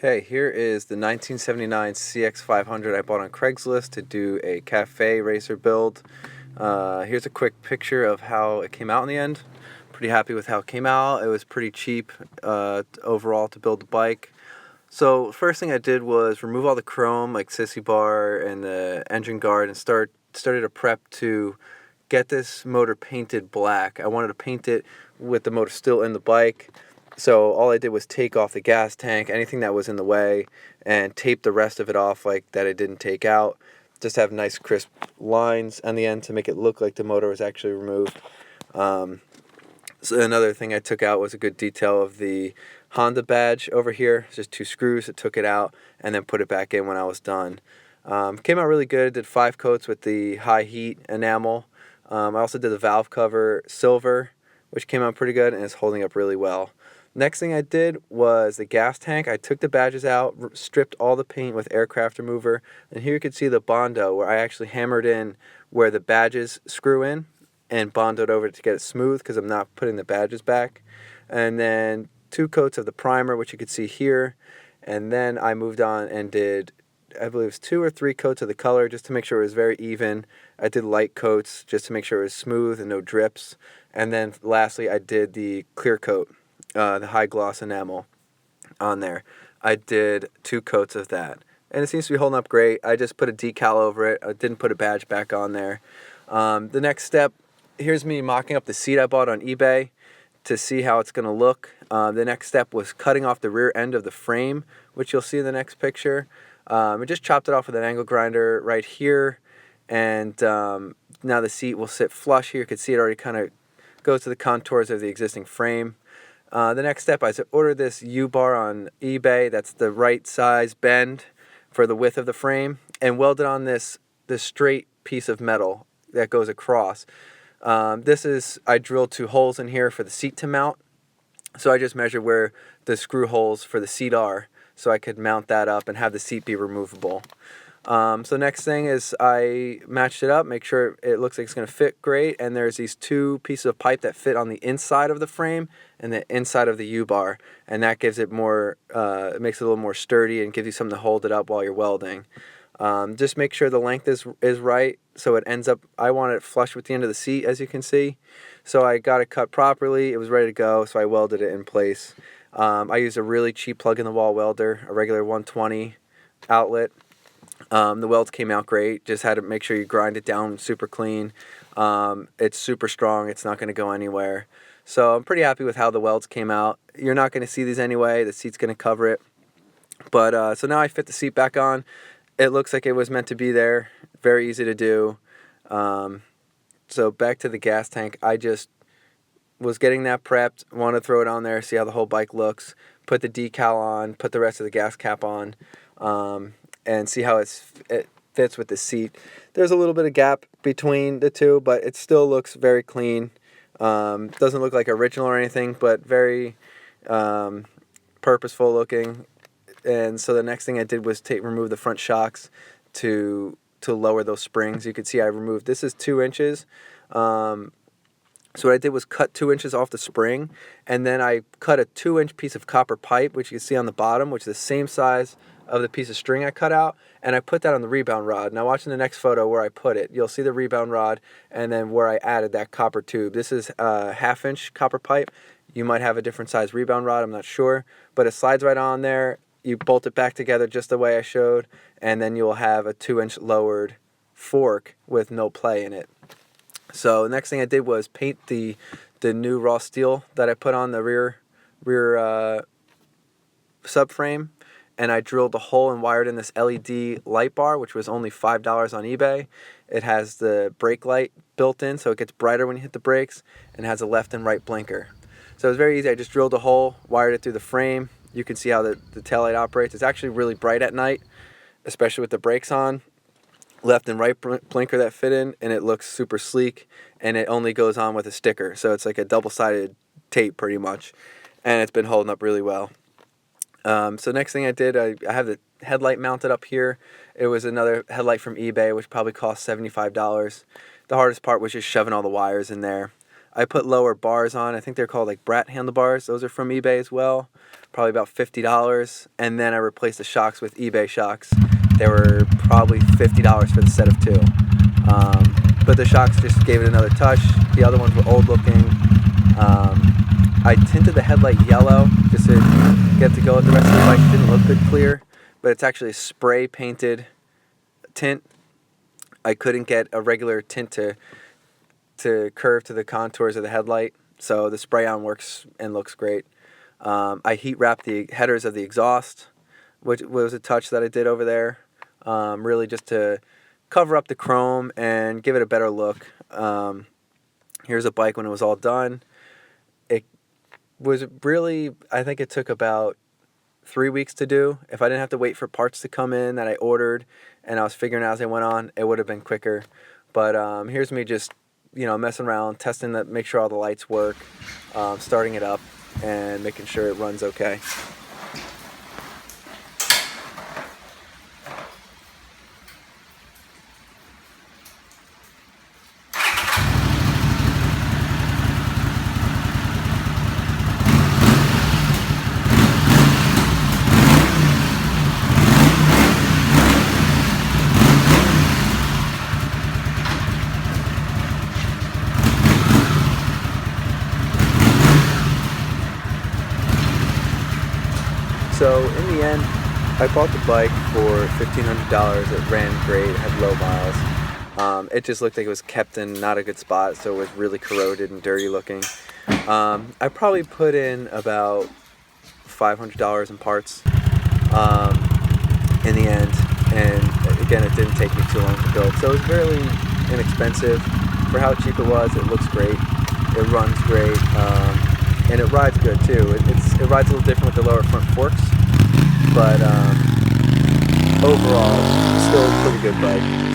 Okay, here is the 1979 cx500 I bought on Craigslist to do a cafe racer build. Here's a quick picture of how it came out in the end. Pretty happy with how it came out. It was pretty cheap overall to build the bike. So first thing I did was remove all the chrome like sissy bar and the engine guard and started a prep to get this motor painted black. I wanted to paint it with the motor still in the bike. So all I did was take off the gas tank, anything that was in the way, and tape the rest of it off like that it didn't take out. Just have nice crisp lines on the end to make it look like the motor was actually removed. So another thing I took out was a good detail of the Honda badge over here. It's just 2 screws. I took it out and then put it back in when I was done. Came out really good. Did 5 coats with the high heat enamel. I also did the valve cover silver, which came out pretty good and is holding up really well. Next thing I did was the gas tank. I took the badges out, stripped all the paint with aircraft remover, and here you can see the Bondo where I actually hammered in where the badges screw in and bondoed over to get it smooth because I'm not putting the badges back. And then 2 coats of the primer, which you can see here, and then I moved on and did, I believe it was 2 or 3 coats of the color just to make sure it was very even. I did light coats just to make sure it was smooth and no drips. And then lastly I did the clear coat. The high gloss enamel on there. I did 2 coats of that, and it seems to be holding up great. I just put a decal over it. I didn't put a badge back on there. The next step, here's me mocking up the seat I bought on eBay to see how it's going to look. The next step was cutting off the rear end of the frame, which you'll see in the next picture. I just chopped it off with an angle grinder right here, and now the seat will sit flush here. You can see it already kind of goes to the contours of the existing frame. The next step, I ordered this U-bar on eBay. That's the right size bend for the width of the frame, and welded on this straight piece of metal that goes across. I drilled 2 holes in here for the seat to mount. So I just measured where the screw holes for the seat are so I could mount that up and have the seat be removable. So next thing is I matched it up, make sure it looks like it's going to fit great, and there's these 2 pieces of pipe that fit on the inside of the frame and the inside of the U-bar, and that gives it more, it makes it a little more sturdy and gives you something to hold it up while you're welding. Just make sure the length is right so it ends up, I want it flush with the end of the seat, as you can see. So I got it cut properly, it was ready to go, so I welded it in place. I used a really cheap plug-in-the-wall welder, a regular 120 outlet. The welds came out great. Just had to make sure you grind it down super clean. It's super strong. It's not going to go anywhere. So I'm pretty happy with how the welds came out. You're not going to see these anyway. The seat's going to cover it. But so now I fit the seat back on. It looks like it was meant to be there. Very easy to do. So back to the gas tank. I just was getting that prepped. Want to throw it on there, see how the whole bike looks. Put the decal on. Put the rest of the gas cap on. And see how it fits with the seat. There's a little bit of gap between the 2, but it still looks very clean. Doesn't look like original or anything, but very purposeful looking. And so the next thing I did was remove the front shocks to lower those springs. You can see I removed, this is 2 inches. So what I did was cut 2 inches off the spring, and then I cut a 2-inch piece of copper pipe, which you can see on the bottom, which is the same size of the piece of string I cut out, and I put that on the rebound rod. Now watching the next photo where I put it, you'll see the rebound rod and then where I added that copper tube. This is a 1/2-inch copper pipe. You might have a different size rebound rod, I'm not sure, but it slides right on there. You bolt it back together just the way I showed, and then you'll have a 2-inch lowered fork with no play in it. So the next thing I did was paint the new raw steel that I put on the rear subframe, and I drilled a hole and wired in this LED light bar, which was only $5 on eBay. It has the brake light built in, so it gets brighter when you hit the brakes, and has a left and right blinker. So it was very easy. I just drilled a hole, wired it through the frame. You can see how the taillight operates. It's actually really bright at night, especially with the brakes on. Left and right blinker that fit in, and it looks super sleek, and it only goes on with a sticker, so it's like a double-sided tape pretty much, and it's been holding up really well. So next thing I did, I have the headlight mounted up here. It was another headlight from eBay, which probably cost $75. The hardest part was just shoving all the wires in there. I put lower bars on. I think they're called like Brat handlebars. Those are from eBay as well, probably about $50. And then I replaced the shocks with eBay shocks. They were probably $50 for the set of 2. But the shocks just gave it another touch. The other ones were old looking. I tinted the headlight yellow just to get to go with the rest of the bike. It didn't look good clear, but it's actually a spray painted tint. I couldn't get a regular tint to curve to the contours of the headlight, so the spray on works and looks great. I heat wrapped the headers of the exhaust, which was a touch that I did over there, really just to cover up the chrome and give it a better look. Here's a bike when it was all done. It was really, I think it took about 3 weeks to do. If I didn't have to wait for parts to come in that I ordered and I was figuring out as I went on, it would have been quicker. But here's me just, messing around, testing that, make sure all the lights work, starting it up and making sure it runs okay. So in the end, I bought the bike for $1,500. It ran great, it had low miles. It just looked like it was kept in not a good spot, so it was really corroded and dirty looking. I probably put in about $500 in parts in the end, and again, it didn't take me too long to build. So it was really inexpensive. For how cheap it was, it looks great, it runs great, and it rides good too. It rides a little different with the lower front forks, but overall, still a pretty good bike.